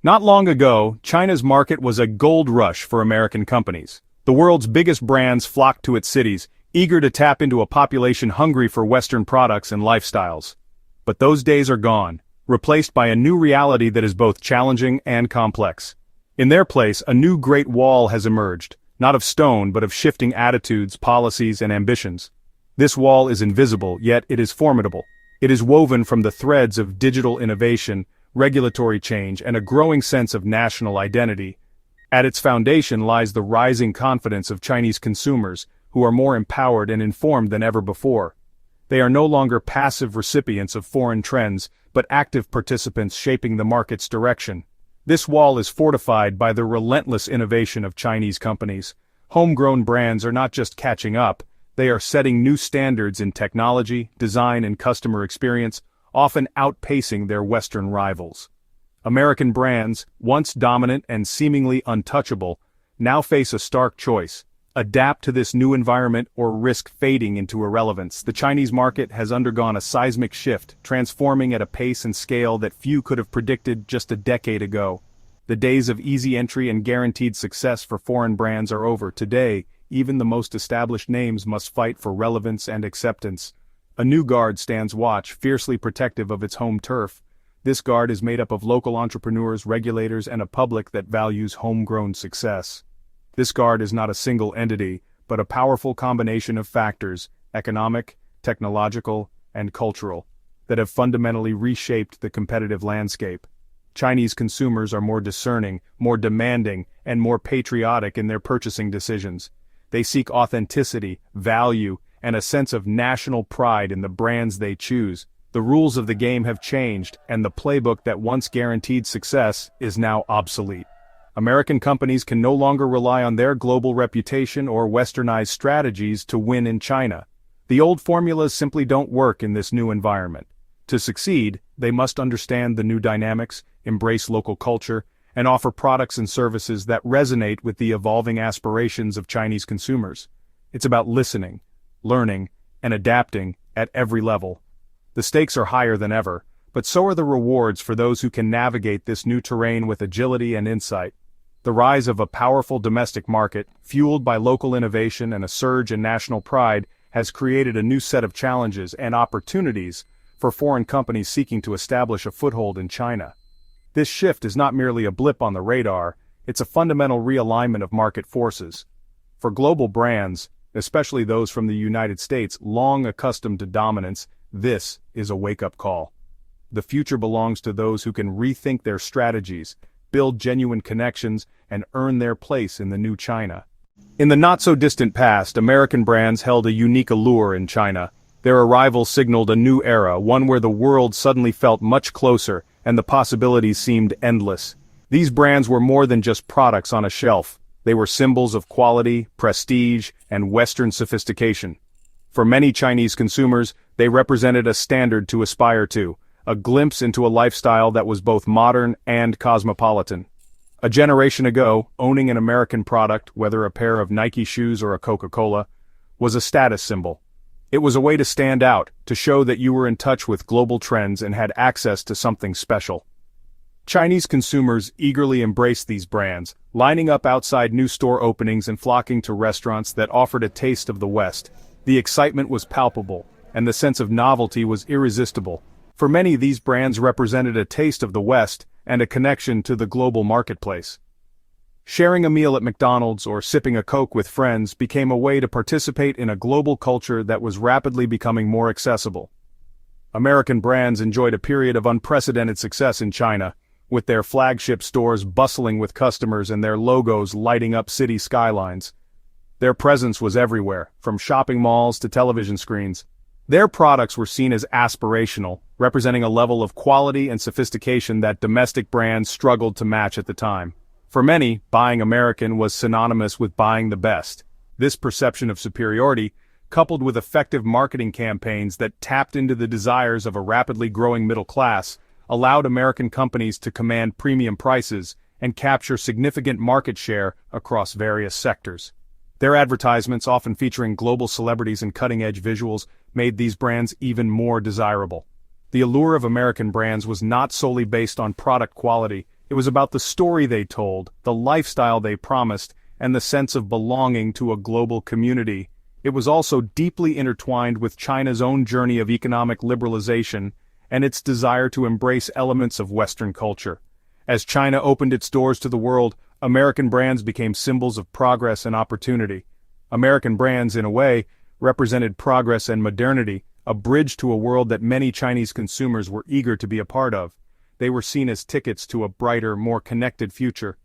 Not long ago, China's market was a gold rush for American companies. The world's biggest brands flocked to its cities, eager to tap into a population hungry for Western products and lifestyles. But those days are gone, replaced by a new reality that is both challenging and complex. In their place, a new Great Wall has emerged, not of stone but of shifting attitudes, policies, and ambitions. This wall is invisible, yet it is formidable. It is woven from the threads of digital innovation, regulatory change, and a growing sense of national identity. At its foundation lies the rising confidence of Chinese consumers, who are more empowered and informed than ever before. They are no longer passive recipients of foreign trends, but active participants shaping the market's direction. This wall is fortified by the relentless innovation of Chinese companies. Homegrown brands are not just catching up, they are setting new standards in technology, design, and customer experience, often outpacing their Western rivals. American brands, once dominant and seemingly untouchable, now face a stark choice: adapt to this new environment or risk fading into irrelevance. The Chinese market has undergone a seismic shift, transforming at a pace and scale that few could have predicted just a decade ago. The days of easy entry and guaranteed success for foreign brands are over. Today, even the most established names must fight for relevance and acceptance. A new guard stands watch, fiercely protective of its home turf. This guard is made up of local entrepreneurs, regulators, and a public that values homegrown success. This guard is not a single entity, but a powerful combination of factors, economic, technological, and cultural, that have fundamentally reshaped the competitive landscape. Chinese consumers are more discerning, more demanding, and more patriotic in their purchasing decisions. They seek authenticity, value, and a sense of national pride in the brands they choose. The rules of the game have changed, and the playbook that once guaranteed success is now obsolete. American companies can no longer rely on their global reputation or westernized strategies to win in China. The old formulas simply don't work in this new environment. To succeed, they must understand the new dynamics, embrace local culture, and offer products and services that resonate with the evolving aspirations of Chinese consumers. It's about listening, learning, and adapting at every level. The stakes are higher than ever, but so are the rewards for those who can navigate this new terrain with agility and insight. The rise of a powerful domestic market, fueled by local innovation and a surge in national pride, has created a new set of challenges and opportunities for foreign companies seeking to establish a foothold in China. This shift is not merely a blip on the radar, it's a fundamental realignment of market forces. For global brands, especially those from the United States, long accustomed to dominance, this is a wake-up call. The future belongs to those who can rethink their strategies, build genuine connections, and earn their place in the new China. In the not-so-distant past, American brands held a unique allure in China. Their arrival signaled a new era, one where the world suddenly felt much closer, and the possibilities seemed endless. These brands were more than just products on a shelf. They were symbols of quality, prestige, and Western sophistication. For many Chinese consumers, they represented a standard to aspire to, a glimpse into a lifestyle that was both modern and cosmopolitan. A generation ago, owning an American product, whether a pair of Nike shoes or a Coca-Cola, was a status symbol. It was a way to stand out, to show that you were in touch with global trends and had access to something special. Chinese consumers eagerly embraced these brands, lining up outside new store openings and flocking to restaurants that offered a taste of the West. The excitement was palpable, and the sense of novelty was irresistible. For many, these brands represented a taste of the West and a connection to the global marketplace. Sharing a meal at McDonald's or sipping a Coke with friends became a way to participate in a global culture that was rapidly becoming more accessible. American brands enjoyed a period of unprecedented success in China, with their flagship stores bustling with customers and their logos lighting up city skylines. Their presence was everywhere, from shopping malls to television screens. Their products were seen as aspirational, representing a level of quality and sophistication that domestic brands struggled to match at the time. For many, buying American was synonymous with buying the best. This perception of superiority, coupled with effective marketing campaigns that tapped into the desires of a rapidly growing middle class, allowed American companies to command premium prices and capture significant market share across various sectors. Their advertisements, often featuring global celebrities and cutting-edge visuals, made these brands even more desirable. The allure of American brands was not solely based on product quality, It was about the story they told, the lifestyle they promised, and the sense of belonging to a global community. It was also deeply intertwined with China's own journey of economic liberalization and its desire to embrace elements of Western culture. As China opened its doors to the world, American brands became symbols of progress and opportunity. American brands, in a way, represented progress and modernity, a bridge to a world that many Chinese consumers were eager to be a part of. They were seen as tickets to a brighter, more connected future.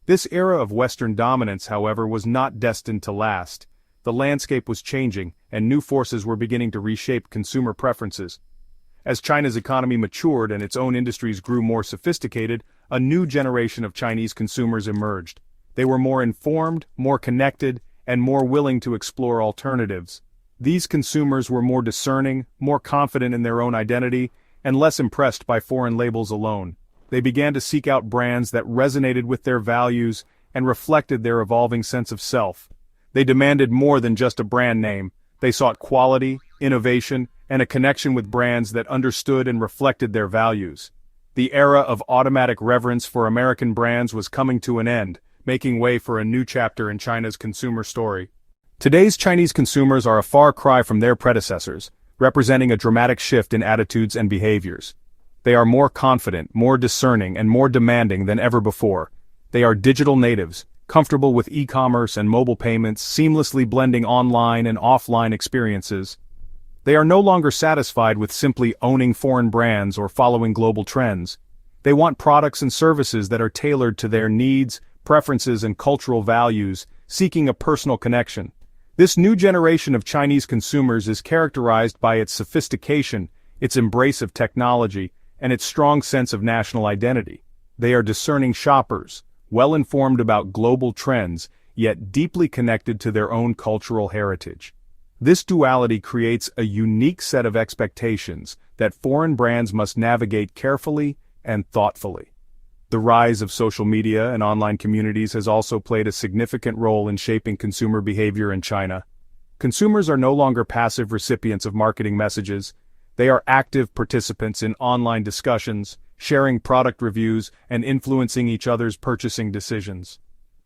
This era of Western dominance, however, was not destined to last. The landscape was changing, and new forces were beginning to reshape consumer preferences. As China's economy matured and its own industries grew more sophisticated, a new generation of Chinese consumers emerged. They were more informed, more connected, and more willing to explore alternatives. These consumers were more discerning, more confident in their own identity, and less impressed by foreign labels alone. They began to seek out brands that resonated with their values and reflected their evolving sense of self. They demanded more than just a brand name. They sought quality, innovation, and a connection with brands that understood and reflected their values. The era of automatic reverence for American brands was coming to an end, making way for a new chapter in China's consumer story. Today's Chinese consumers are a far cry from their predecessors, representing a dramatic shift in attitudes and behaviors. They are more confident, more discerning, and more demanding than ever before. They are digital natives, comfortable with e-commerce and mobile payments, seamlessly blending online and offline experiences. They are no longer satisfied with simply owning foreign brands or following global trends. They want products and services that are tailored to their needs, preferences, and cultural values, seeking a personal connection. This new generation of Chinese consumers is characterized by its sophistication, its embrace of technology, and its strong sense of national identity. They are discerning shoppers, well-informed about global trends, yet deeply connected to their own cultural heritage. This duality creates a unique set of expectations that foreign brands must navigate carefully and thoughtfully. The rise of social media and online communities has also played a significant role in shaping consumer behavior in China. Consumers are no longer passive recipients of marketing messages. They are active participants in online discussions, sharing product reviews, and influencing each other's purchasing decisions.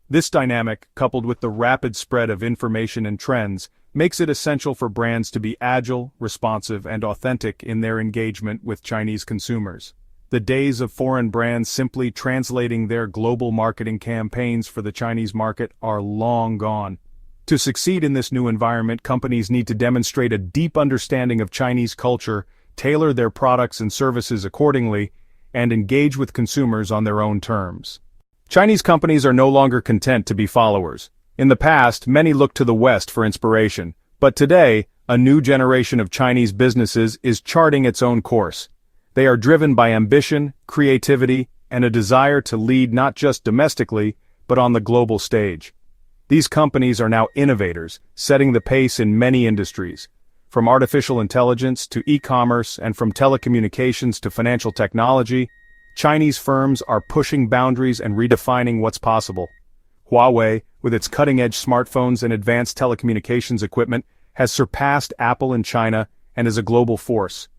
This dynamic, coupled with the rapid spread of information and trends, makes it essential for brands to be agile, responsive, and authentic in their engagement with Chinese consumers. The days of foreign brands simply translating their global marketing campaigns for the Chinese market are long gone. To succeed in this new environment, companies need to demonstrate a deep understanding of Chinese culture, tailor their products and services accordingly, and engage with consumers on their own terms. Chinese companies are no longer content to be followers. In the past, many looked to the West for inspiration, but today, a new generation of Chinese businesses is charting its own course. They are driven by ambition, creativity, and a desire to lead not just domestically, but on the global stage. These companies are now innovators, setting the pace in many industries. From artificial intelligence to e-commerce and from telecommunications to financial technology, Chinese firms are pushing boundaries and redefining what's possible. Huawei, with its cutting-edge smartphones and advanced telecommunications equipment, has surpassed Apple in China and is a global force.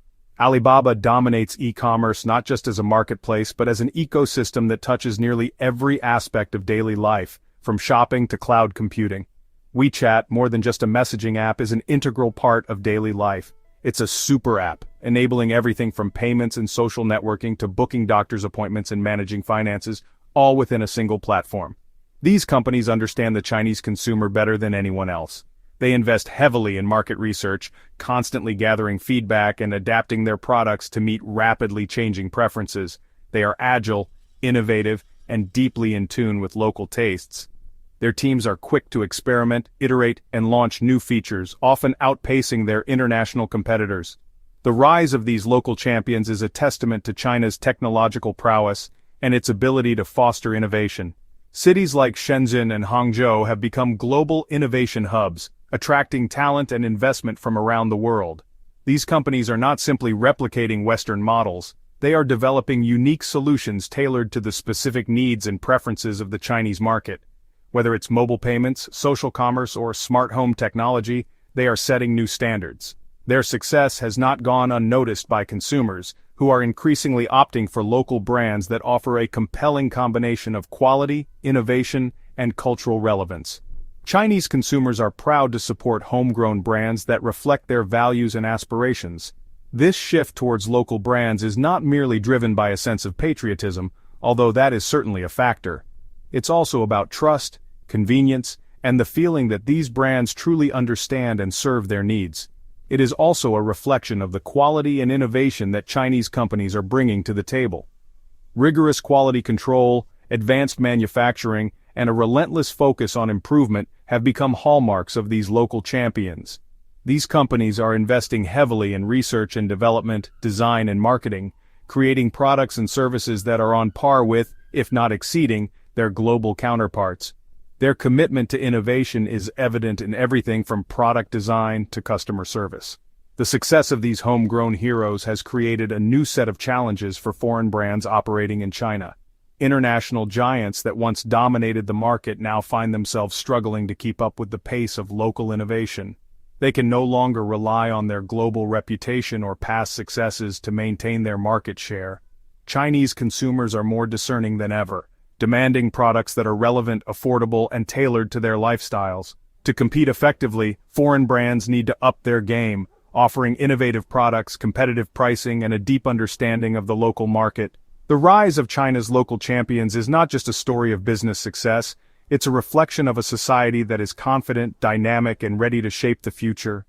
Alibaba dominates e-commerce not just as a marketplace but as an ecosystem that touches nearly every aspect of daily life, from shopping to cloud computing. WeChat, more than just a messaging app, is an integral part of daily life. It's a super app, enabling everything from payments and social networking to booking doctor's appointments and managing finances, all within a single platform. These companies understand the Chinese consumer better than anyone else. They invest heavily in market research, constantly gathering feedback and adapting their products to meet rapidly changing preferences. They are agile, innovative, and deeply in tune with local tastes. Their teams are quick to experiment, iterate, and launch new features, often outpacing their international competitors. The rise of these local champions is a testament to China's technological prowess and its ability to foster innovation. Cities like Shenzhen and Hangzhou have become global innovation hubs, attracting talent and investment from around the world. These companies are not simply replicating Western models, they are developing unique solutions tailored to the specific needs and preferences of the Chinese market. Whether it's mobile payments, social commerce, or smart home technology, they are setting new standards. Their success has not gone unnoticed by consumers, who are increasingly opting for local brands that offer a compelling combination of quality, innovation, and cultural relevance. Chinese consumers are proud to support homegrown brands that reflect their values and aspirations. This shift towards local brands is not merely driven by a sense of patriotism, although that is certainly a factor. It's also about trust, convenience, and the feeling that these brands truly understand and serve their needs. It is also a reflection of the quality and innovation that Chinese companies are bringing to the table. Rigorous quality control, advanced manufacturing, and a relentless focus on improvement have become hallmarks of these local champions. These companies are investing heavily in research and development, design and marketing, creating products and services that are on par with, if not exceeding, their global counterparts. Their commitment to innovation is evident in everything from product design to customer service. The success of these homegrown heroes has created a new set of challenges for foreign brands operating in China. International giants that once dominated the market now find themselves struggling to keep up with the pace of local innovation. They can no longer rely on their global reputation or past successes to maintain their market share. Chinese consumers are more discerning than ever, demanding products that are relevant, affordable, and tailored to their lifestyles. To compete effectively, foreign brands need to up their game, offering innovative products, competitive pricing, and a deep understanding of the local market. The rise of China's local champions is not just a story of business success, it's a reflection of a society that is confident, dynamic, and ready to shape the future.